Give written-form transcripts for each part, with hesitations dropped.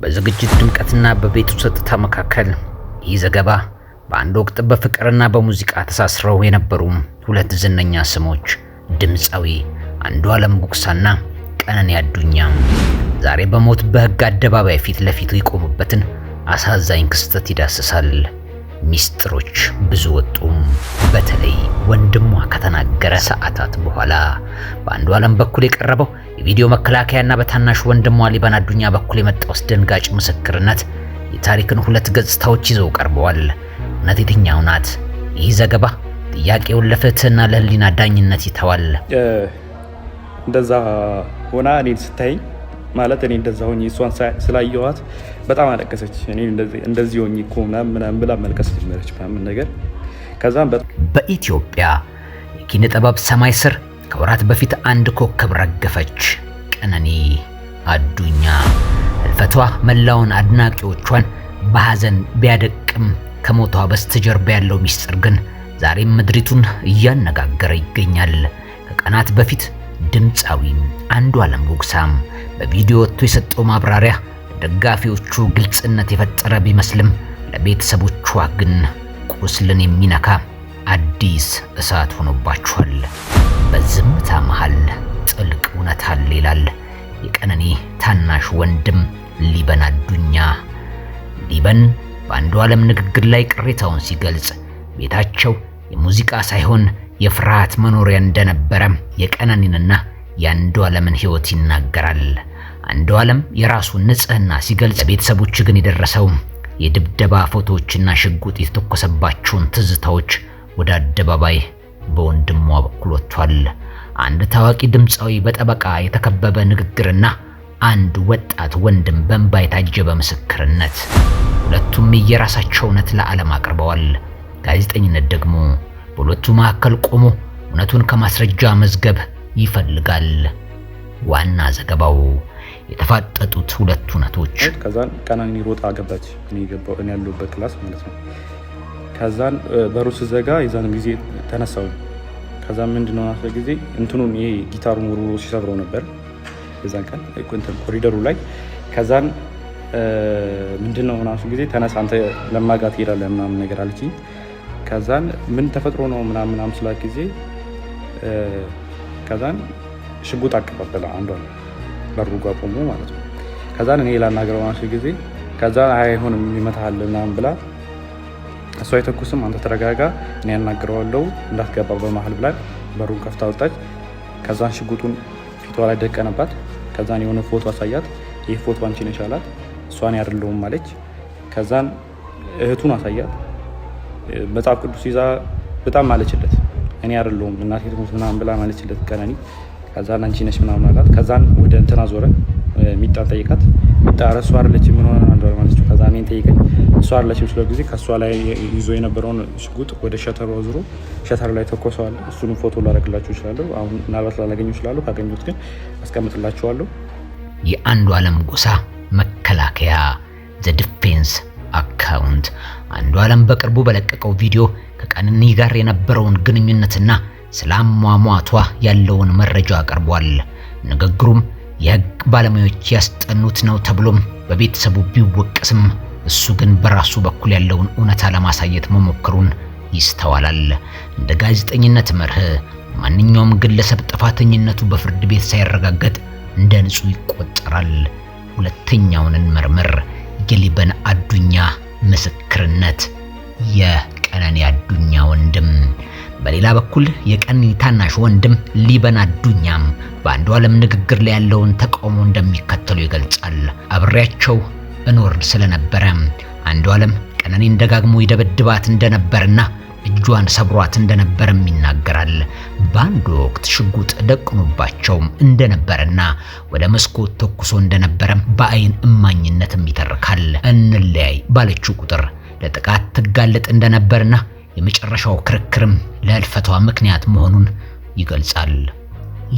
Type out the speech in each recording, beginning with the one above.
በዝግጅት ድምቀትና በቤቱ ጸጥታ መካከል ይህ ዘገባ በአንድ ወቅት በፍቅርና በሙዚቃ ተሳስረው የነበሩ ሁለት ዝነኛ ስሞች ድምፃዊ አንዱዓለም ጉግሳና ቀነኒ አዱኛ ዛሬ በሞት በሕግ አደባባይ ፊት ለፊት የቆሙበትን አሳዛኝ ክስተት ይዳስሳል። ሚስጥሮች ብዙ ወጡ። በተለይ ወንድሟ ከተናገረ ሰዓታት በኋላ በአንዱዓለም በኩል የቀረበው የቪዲዮ መከላከያና በታናሽ ወንድሟ ሊበን አዱኛ በኩል የመጣው አስደንጋጭ ምስክርነት የታሪክን ሁለት ገጽታዎች ይዘው ቀርበዋል። እውነት የትኛው ናት? ይህ ዘገባ ጥያቄውን ለፍትህና ለህሊና ዳኝነት ይተዋል። እንደዛ ሆና እኔን ስታይኝ ማለት እኔ እንደዛ ሆኜ እሷን ስላየኋት በጣም አለቀሰች። እኔ እንደዚህ ሆኜ እኮ ምናምን ብላ መልቀስ ጀመረች ምናምን ነገር። ከዛም በኢትዮጵያ የኪነ ጥበብ ሰማይ ስር ከወራት በፊት አንድ ኮከብ ረገፈች። ቀነኒ አዱኛ ህልፈቷ መላውን አድናቂዎቿን በሐዘን ቢያደቅም ከሞቷ በስተጀርባ ያለው ሚስጥር ግን ዛሬም ምድሪቱን እያነጋገረ ይገኛል። ከቀናት በፊት ድምፃዊ አንዱዓለም ጉግሳም በቪዲዮ ወጥቶ የሰጠው ማብራሪያ ደጋፊዎቹ ግልጽነት የፈጠረ ቢመስልም ለቤተሰቦቿ ግን ቁስልን የሚነካ አዲስ እሳት ሆኖባቸዋል። በዝምታ መሃል ጥልቅ እውነት አለ ይላል የቀነኒ ታናሽ ወንድም ሊበን አዱኛ። ሊበን በአንዱዓለም ንግግር ላይ ቅሬታውን ሲገልጽ ቤታቸው የሙዚቃ ሳይሆን የፍርሃት መኖሪያ እንደነበረ የቀነኒንና የአንዱዓለምን ሕይወት ይናገራል። አንዱዓለም የራሱን ንጽህና ሲገልጽ ቤተሰቦች ግን የደረሰው የድብደባ ፎቶዎችና ሽጉጥ የተተኮሰባቸውን ትዝታዎች ወደ አደባባይ በወንድሟ በኩል ወጥቷል። አንድ ታዋቂ ድምፃዊ በጠበቃ የተከበበ ንግግርና አንድ ወጣት ወንድም በእንባ የታጀበ ምስክርነት፣ ሁለቱም የየራሳቸው እውነት ለዓለም አቅርበዋል። ጋዜጠኝነት ደግሞ በሁለቱ መካከል ቆሞ እውነቱን ከማስረጃ መዝገብ ይፈልጋል። ዋና ዘገባው የተፋጠጡት ሁለቱ እውነቶች። ከዛን ቀነኒ ሮጣ ገባች። እኔ ያለሁበት ክላስ ማለት ነው። ከዛን በሩ ስዘጋ የዛን ጊዜ ተነሳው። ከዛን ምንድነው አፈ ጊዜ እንትኑን ይሄ ጊታሩን ወርውሮ ሲሰብረው ነበር የዛን ቀን ኮሪደሩ ላይ። ከዛን ምንድነው አፈ ጊዜ ተነሳ አንተ ለማጋት ሄዳለህ ምናምን ነገር አለችኝ። ከዛን ምን ተፈጥሮ ነው ምናምን ስላት ጊዜ ከዛን ሽጉጥ አቀባበለ አንዷን በሩ ጋር ቆሞ ማለት ነው። ከዛን እኔ ላናገረው አንቺ ጊዜ ከዛን አይሆንም ይመታሃል ምናምን ብላ እሷ አይተኩስም አንተ ተረጋጋ እኔ ያናግረዋለሁ እንዳትገባ በመሃል ብላ በሩን ከፍታ ወጣች። ከዛን ሽጉጡን ፊቷ ላይ ደቀነባት። ከዛን የሆነ ፎቶ አሳያት። ይሄ ፎቶ አንቺ ነሽ አላት። እሷን ያደርለውም ማለች። ከዛን እህቱን አሳያት። መጽሐፍ ቅዱስ ይዛ በጣም ማለችለት። እኔ አይደለሁም እናቴ ትሞት ምናምን ብላ ማለችለት ቀነኒ። ከዛን አንቺ ነሽ ምናምን አላት። ከዛን ወደ እንትና ዞረ። ሚጣን ጠይቃት። ሚጣ እሷ አይደለች ምን ሆነ አንዷል ማለት ነው። ከዛን እኔን ጠይቀኝ እሷ አይደለች ስለ ጊዜ ከሷ ላይ ይዞ የነበረውን ሽጉጥ ወደ ሸተሩ አዙሮ ሸተር ላይ ተኮሰዋል። እሱንም ፎቶ ላደርግላችሁ እችላለሁ። አሁን ምናልባት ላላገኘው እችላለሁ። ካገኘሁት ግን አስቀምጥላችኋለሁ። የአንዱዓለም ጎሳ መከላከያ ዘ ዲፌንስ አካውንት አንዱዓለም በቅርቡ በለቀቀው ቪዲዮ ከቀነኒ ጋር የነበረውን ግንኙነትና ስለ አሟሟቷ ያለውን መረጃ አቀርቧል። ንግግሩም የሕግ ባለሙያዎች ያስጠኑት ነው ተብሎም በቤተሰቡ ቢወቀስም እሱ ግን በራሱ በኩል ያለውን እውነታ ለማሳየት መሞከሩን ይስተዋላል። እንደ ጋዜጠኝነት መርህ ማንኛውም ግለሰብ ጥፋተኝነቱ በፍርድ ቤት ሳይረጋገጥ እንደ ንጹህ ይቆጠራል። ሁለተኛውን እንመርምር። የሊበን አዱኛ ምስክርነት። የቀነኒ አዱኛ ወንድም። በሌላ በኩል የቀነኒ ታናሽ ወንድም ሊበን አዱኛም በአንዱዓለም ንግግር ላይ ያለውን ተቃውሞ እንደሚከተሉ ይገልጻል። አብሬያቸው እኖር ስለነበረ አንዱዓለም ቀነኒን ደጋግሞ ይደበድባት እንደነበርና እጇን ሰብሯት እንደነበርም ይናገራል። በአንድ ወቅት ሽጉጥ ደቅኖባቸውም እንደነበርና ወደ መስኮት ተኩሶ እንደነበረም በአይን እማኝነትም ይተርካል። እንለያይ ባለችው ቁጥር ለጥቃት ትጋለጥ እንደነበርና የመጨረሻው ክርክርም ለህልፈቷ ምክንያት መሆኑን ይገልጻል።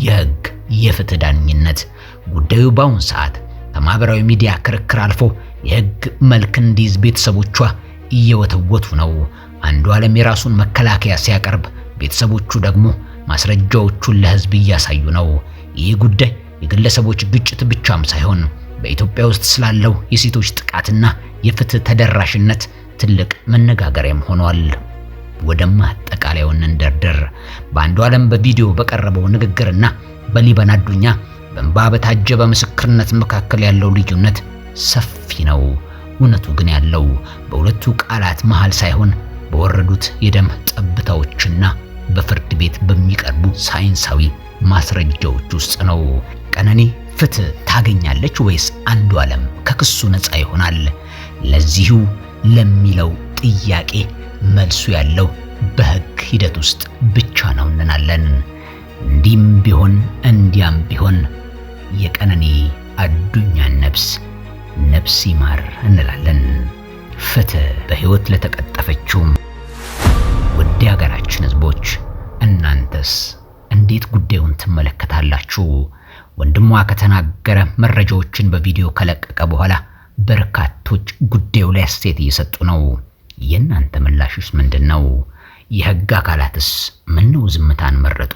የሕግ የፍትህ ዳኝነት ጉዳዩ በአሁን ሰዓት ከማህበራዊ ሚዲያ ክርክር አልፎ የሕግ መልክ እንዲይዝ ቤተሰቦቿ እየወተወቱ ነው። አንዱዓለም የራሱን መከላከያ ሲያቀርብ፣ ቤተሰቦቹ ደግሞ ማስረጃዎቹን ለህዝብ እያሳዩ ነው። ይህ ጉዳይ የግለሰቦች ግጭት ብቻም ሳይሆን በኢትዮጵያ ውስጥ ስላለው የሴቶች ጥቃትና የፍትህ ተደራሽነት ትልቅ መነጋገሪያም ሆኗል። ወደ ማጠቃለያው እንደርደር። በአንዱዓለም በቪዲዮ በቀረበው ንግግርና በሊበን አዱኛ በእንባ በታጀበ ምስክርነት መካከል ያለው ልዩነት ሰፊ ነው። እውነቱ ግን ያለው በሁለቱ ቃላት መሃል ሳይሆን በወረዱት የደም ጠብታዎችና በፍርድ ቤት በሚቀርቡ ሳይንሳዊ ማስረጃዎች ውስጥ ነው። ቀነኒ ፍትህ ታገኛለች ወይስ አንዱዓለም ከክሱ ነፃ ይሆናል? ለዚሁ ለሚለው ጥያቄ መልሱ ያለው በህግ ሂደት ውስጥ ብቻ ነው እንላለን። እንዲህም ቢሆን እንዲያም ቢሆን የቀነኒ አዱኛን ነፍስ ይማር እንላለን። ፍትህ በህይወት ለተቀጠፈችው ውድ ሀገራችን ህዝቦች፣ እናንተስ እንዴት ጉዳዩን ትመለከታላችሁ? ወንድሟ ከተናገረ መረጃዎችን በቪዲዮ ከለቀቀ በኋላ በርካቶች ጉዳዩ ላይ አስተያየት እየሰጡ ነው። የእናንተ ምላሽስ ምንድነው? የህግ አካላትስ ምነው ዝምታን መረጡ?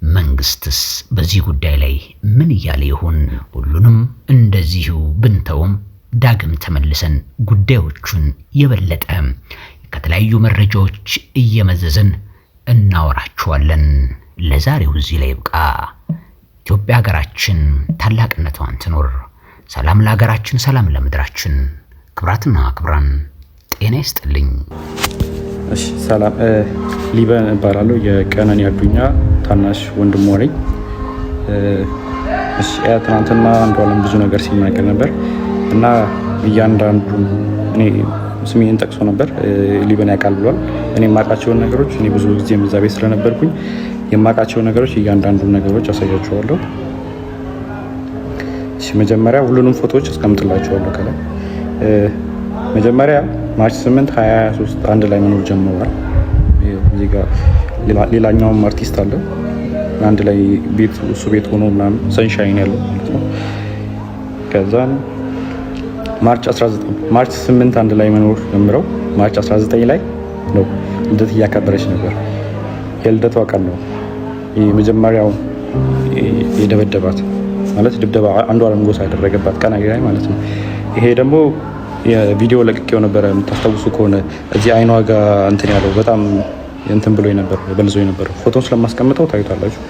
መንግስትስ በዚህ ጉዳይ ላይ ምን እያለ ይሆን? ሁሉንም እንደዚሁ ብንተውም ዳግም ተመልሰን ጉዳዮቹን የበለጠ ከተለያዩ መረጃዎች እየመዘዝን እናወራችኋለን። ለዛሬው እዚህ ላይ ይብቃ። ኢትዮጵያ ሀገራችን ታላቅነቷን ትኖር። ሰላም ለሀገራችን፣ ሰላም ለምድራችን። ክብራትና ክብራን ጤና ይስጥልኝ። እሺ፣ ሰላም ሊበን እባላለሁ። የቀነኒ አዱኛ ታናሽ ወንድሟ ነኝ። እሺ፣ ትናንትና አንዱዓለም ብዙ ነገር ሲናገር ነበር እና እያንዳንዱ እኔ ስሜን ጠቅሶ ነበር። ሊበን ያውቃል ብሏል። እኔ የማውቃቸውን ነገሮች እኔ ብዙ ጊዜ እዛ ቤት ስለነበርኩኝ የማውቃቸውን ነገሮች እያንዳንዱ ነገሮች አሳያችኋለሁ። እሺ፣ መጀመሪያ ሁሉንም ፎቶዎች አስቀምጥላችኋለሁ ከላይ። መጀመሪያ ማርች 8 2023 አንድ ላይ መኖር ጀምረዋል። እዚህ ጋር ሌላኛውም አርቲስት አለ አንድ ላይ ቤት እሱ ቤት ሆኖ ምናምን ሰንሻይን ያለው ማለት ነው። ከዛን ማርች 8 አንድ ላይ መኖር ጀምረው ማርች 19 ላይ ነው ልደት እያከበረች ነበር። የልደቷ ቀን ነው የመጀመሪያው የደበደባት ማለት ድብደባ አንዱዓለም ጎሳ ያደረገባት ቀን ላይ ማለት ነው። ይሄ ደግሞ የቪዲዮ ለቅቄው ነበረ። የምታስታውሱ ከሆነ እዚህ አይኗ ጋር እንትን ያለው በጣም እንትን ብሎ ነበር በልዞ ነበር። ፎቶን ስለማስቀምጠው ታዩታላችሁ።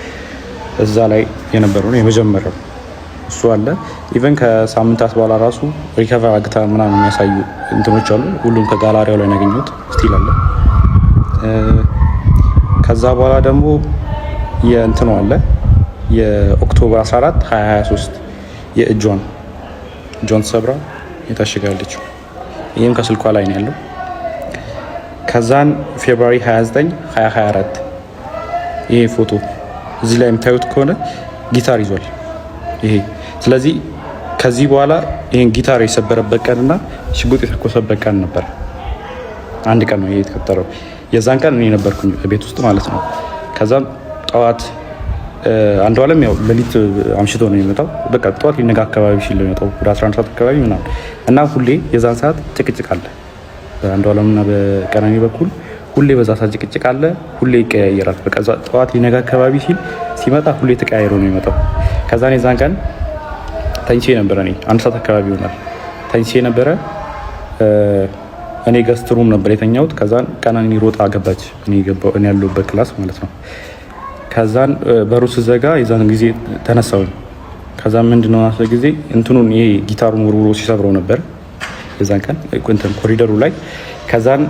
እዛ ላይ የነበረው ነው የመጀመሪያው እሱ አለ። ኢቨን ከሳምንታት በኋላ ራሱ ሪከቨር አግታ ምናምን የሚያሳዩ እንትኖች አሉ። ሁሉም ከጋላሪያው ላይ ያገኙት ስቲል አለ። ከዛ በኋላ ደግሞ የእንትኑ አለ የኦክቶበር 14 2023 የእጇን ሰብራ የታሽጋለች። ይህም ከስልኳ ላይ ነው ያለው። ከዛን ፌብሩዋሪ 29 2024 ይሄ ፎቶ እዚህ ላይ የምታዩት ከሆነ ጊታር ይዟል ይሄ። ስለዚህ ከዚህ በኋላ ይሄን ጊታር የሰበረበት ቀንና ሽጉጥ የተኮሰበት ቀን ነበር። አንድ ቀን ነው ይሄ የተከተለው። የዛን ቀን እኔ ነበርኩኝ ቤት ውስጥ ማለት ነው። ከዛም ጠዋት አንዱዓለም ያው ሌሊት አምሽቶ ነው የሚመጣው። በቃ ጠዋት ሊነጋ አካባቢ ሲል ነው የሚመጣው ወደ 11 ሰዓት አካባቢ ምናምን እና ሁሌ የዛን ሰዓት ጭቅጭቅ አለ በአንዱዓለምና በቀነኒ በኩል ሁሌ በዛ ሰዓት ጭቅጭቅ አለ። ሁሌ ይቀያየራል። በቃ ጠዋት ሊነጋ አካባቢ ሲመጣ ሁሌ ተቀያይሮ ነው የሚመጣው። ከዛን የዛን ቀን ተኝቼ ነበረ። እኔ 1 ሰዓት አካባቢ ይሆናል ተኝቼ ነበረ። እኔ ገስት ሩም ነበር የተኛሁት። ከዛን ቀነኒ ሮጣ ገባች እኔ ያለሁበት ክላስ ማለት ነው። ከዛን በሩ ስዘጋ የዛን ጊዜ ተነሳሁኝ። ከዛን ምንድነው ናሰ ጊዜ እንትኑን ይሄ ጊታሩን ወርውሮ ሲሰብረው ነበር የዛን ቀን እንትን ኮሪደሩ ላይ። ከዛን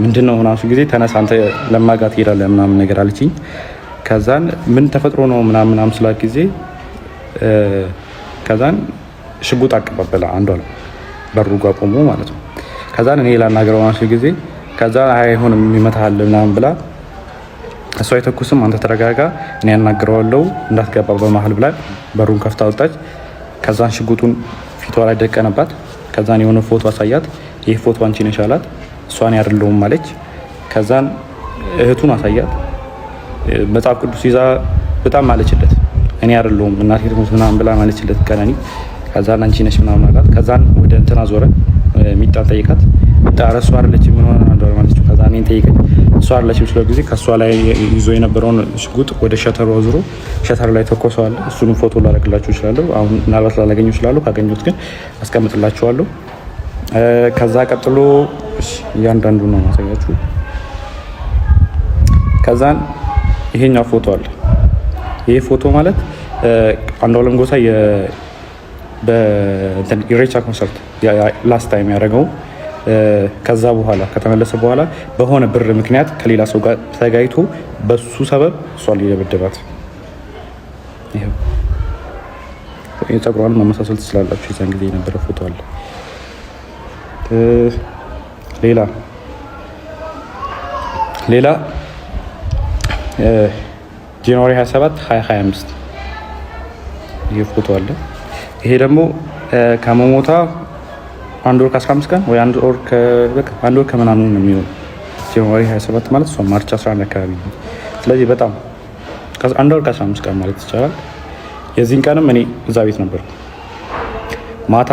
ምንድነው ናሱ ጊዜ ተነሳ አንተ ለማጋት ሄዳለህ ምናምን ነገር አለችኝ። ከዛን ምን ተፈጥሮ ነው ምናምን ስላት ጊዜ ከዛን ሽጉጥ አቀባበለ አንዱዓለም በሩ ጋር ቆሞ ማለት ነው። ከዛን እኔ ላናገረው ናሱ ጊዜ ከዛን አይሆንም ይመታሃል ምናምን ብላ እሷ አይተኩስም አንተ ተረጋጋ እኔ ያናግረዋለሁ እንዳትገባ በመሃል ብላ በሩን ከፍታ ወጣች። ከዛን ሽጉጡን ፊቷ ላይ ደቀነባት። ከዛን የሆነ ፎቶ አሳያት። ይህ ፎቶ አንቺ ነሽ አላት። እሷን አይደለሁም ማለች። ከዛን እህቱን አሳያት። መጽሐፍ ቅዱስ ይዛ በጣም ማለችለት። እኔ አይደለሁም እናቴ ትሙት ምናምን ብላ ማለችለት ቀነኒ። ከዛን አንቺ ነሽ ምናምን አላት። ከዛን ወደ እንትና ዞረ ሚጣን ጠይቃት። ሚጣ ረሱ አይደለች ምን ሆነ አንዱዓለም ማለችው። ከዛን እኔን ጠይቀኝ እሷ አለችም ስለ ጊዜ ከእሷ ላይ ይዞ የነበረውን ሽጉጥ ወደ ሸተሩ አዙሮ ሸተር ላይ ተኮሰዋል። እሱንም ፎቶ ላደርግላችሁ እችላለሁ። አሁን ምናልባት ላላገኘው እችላለሁ። ካገኘሁት ግን አስቀምጥላችኋለሁ። ከዛ ቀጥሎ እያንዳንዱ ነው ማሳያችሁ። ከዛን ይሄኛው ፎቶ አለ። ይሄ ፎቶ ማለት አንዱዓለም ጎሳ በኢሬቻ ኮንሰርት ላስት ታይም ያደረገው ከዛ በኋላ ከተመለሰ በኋላ በሆነ ብር ምክንያት ከሌላ ሰው ጋር ተጋይቶ በሱ ሰበብ እሷን ሊደበድባት። ይሄው የፀጉሯን መመሳሰል ትችላላችሁ። የዛን ጊዜ የነበረ ፎቶ አለ። ሌላ ጃንዋሪ 27 2025 ይሄ ፎቶ አለ። ይሄ ደግሞ ከመሞታ 1 ወር ከ15 ቀን ወይ 1 ወር ከምናምን ነው የሚሆነው። ጃንዋሪ 27 ማለት እሷ ማርች 11 አካባቢ ነው። ስለዚህ በጣም 1 ወር ከ15 ቀን ማለት ይቻላል። የዚህን ቀንም እኔ እዛ ቤት ነበርኩ። ማታ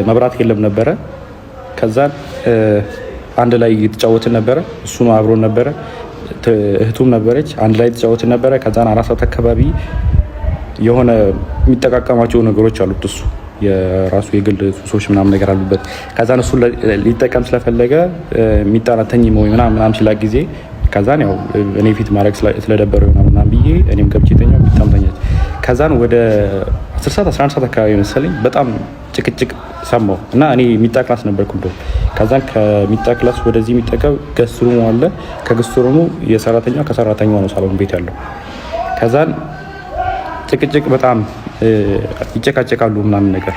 መብራት የለም ነበረ። ከዛ አንድ ላይ እየተጫወትን ነበረ። እሱ ነው አብሮን ነበረ። እህቱም ነበረች። አንድ ላይ እየተጫወትን ነበረ። ከዛን 4 ሰዓት አካባቢ የሆነ የሚጠቃቀማቸው ነገሮች አሉት። እሱ የራሱ የግል ሱሶች ምናምን ነገር አሉበት። ከዛን እሱ ሊጠቀም ስለፈለገ የሚጣናተኝ ምናምን ሲላ ጊዜ ከዛን ያው እኔ ፊት ማድረግ ስለደበረው ምናምን ብዬ እኔም ገብቼ ተኛው። በጣም ተኛች። ከዛን ወደ 10 ሰዓት 11 ሰዓት አካባቢ መሰለኝ በጣም ጭቅጭቅ ሰማሁ እና እኔ ሚጣ ክላስ ነበርኩ እንደው። ከዛን ከሚጣ ክላስ ወደዚህ የሚጠቀው ገስት ሩሙ አለ። ከገስት ሩሙ የሰራተኛው ከሰራተኛው ነው ሳሎን ቤት ያለው። ከዛን ጭቅጭቅ በጣም ይጨቃጨቃሉ ምናምን ነገር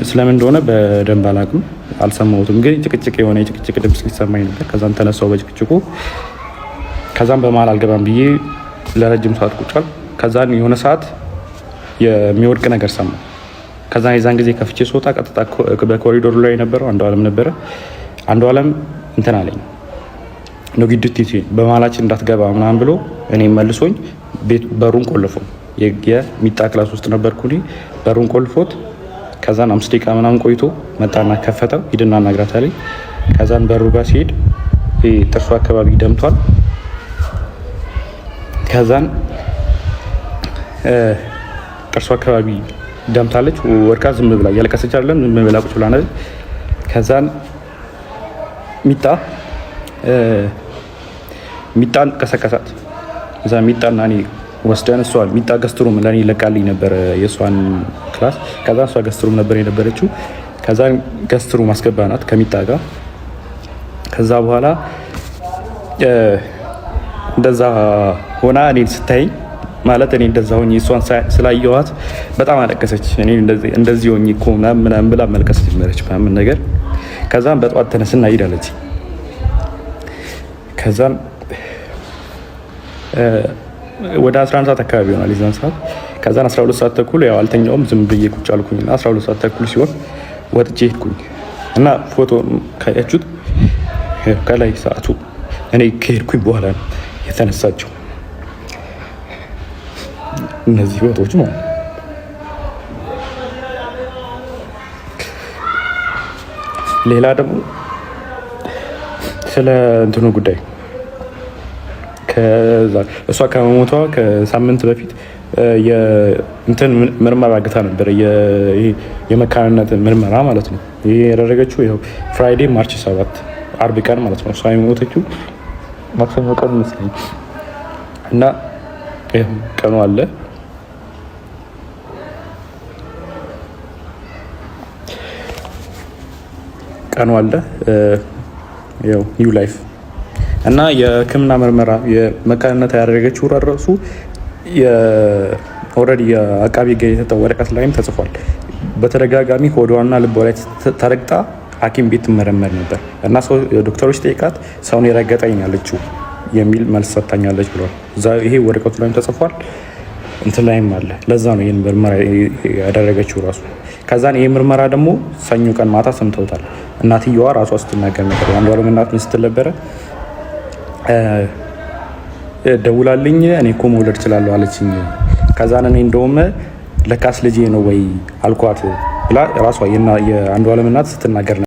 ስለምን እንደሆነ በደንብ አላውቅም፣ አልሰማሁትም። ግን ጭቅጭቅ የሆነ የጭቅጭቅ ድምፅ ሊሰማኝ ነበር። ከዛን ተነሳው በጭቅጭቁ። ከዛን በመሀል አልገባም ብዬ ለረጅም ሰዓት ቁጭ አልኩ። ከዛን የሆነ ሰዓት የሚወድቅ ነገር ሰማሁ። ከዛን የዛን ጊዜ ከፍቼ ስወጣ ቀጥታ በኮሪዶሩ ላይ የነበረው አንዱዓለም ነበረ። አንዱዓለም እንትን አለኝ ነው ግድት በመሀላችን እንዳትገባ ምናምን ብሎ እኔም መልሶኝ በሩን ቆልፎ የሚጣ ክላስ ውስጥ ነበርኩ እኔ። በሩን ቆልፎት ከዛን 5 ደቂቃ ምናምን ቆይቶ መጣና ከፈተው። ሂድና እናግራት አለኝ። ከዛን በሩ ጋር ሲሄድ ጥርሱ አካባቢ ደምቷል። ከዛን ጥርሱ አካባቢ ደምታለች። ወድቃ ዝም ብላ እያለቀሰች አይደለም፣ ዝም ብላ ቁጭ ብላ ነው። ከዛን ሚጣን ቀሰቀሳት። እዛ ሚጣና እኔ ወስደን እሷ ሚጣ ገስትሩም ለኔ ለቃልኝ ነበር የእሷን ክላስ። ከዛ እሷ ገስትሩም ነበር የነበረችው። ከዛ ገስትሩም አስገባናት ከሚጣ ጋር። ከዛ በኋላ እንደዛ ሆና እኔን ስታይኝ ማለት እኔ እንደዛ ሆኜ እሷን ስላየኋት በጣም አለቀሰች። እኔ እንደዚህ ሆኜ እኮ ምናምን ብላ መልቀስ ጀመረች ምናምን ነገር። ከዛም በጠዋት ተነስና ሄዳለች። ከዛም ወደ 11 ሰዓት አካባቢ ይሆናል የዛን ሰዓት። ከዛን 12 ሰዓት ተኩል ያው አልተኛውም፣ ዝም ብዬ ቁጭ አልኩኝና 12 ሰዓት ተኩል ሲሆን ወጥቼ ሄድኩኝ እና ፎቶ ካያችሁት ከላይ ሰዓቱ እኔ ከሄድኩኝ በኋላ ነው የተነሳቸው እነዚህ ፎቶዎች ማለት ነው። ሌላ ደግሞ ስለ እንትኑ ጉዳይ እሷ ከመሞቷ ከሳምንት በፊት የእንትን ምርመራ አግታ ነበር፣ የመካንነት ምርመራ ማለት ነው። ይሄ ያደረገችው ይኸው ፍራይዴ ማርች 7 አርብ ቀን ማለት ነው። እሷ የሞተችው ማክሰኞ ቀን መስለኝ እና ይኸው ቀኑ አለ። ያው ኒው ላይፍ እና የሕክምና ምርመራ የመካንነት ያደረገችው ራሱ ኦልሬዲ የአቃቢ ሕግ የተሰጠው ወረቀት ላይም ተጽፏል። በተደጋጋሚ ሆዷና ልቧ ላይ ተረግጣ ሐኪም ቤት ትመረመር ነበር እና ዶክተሮች ጠይቃት ሰውን የረገጠኝ ያለችው የሚል መልስ ሰጥታኛለች ብሏል። ይሄ ወረቀቱ ላይም ተጽፏል፣ እንትን ላይም አለ። ለዛ ነው ይህን ምርመራ ያደረገችው ራሱ። ከዛን ይህ ምርመራ ደግሞ ሰኞ ቀን ማታ ሰምተውታል። እናትየዋ ራሷ ስትናገር ነበር። አንዱዓለም እናት ምን ስትል ነበረ? ደውላልኝ እኔ እኮ መውለድ እችላለሁ አለችኝ። ከዛን እኔ እንደውም ለካስ ልጄ ነው ወይ አልኳት ብላ ራሷ የአንዱዓለም እናት ስትናገር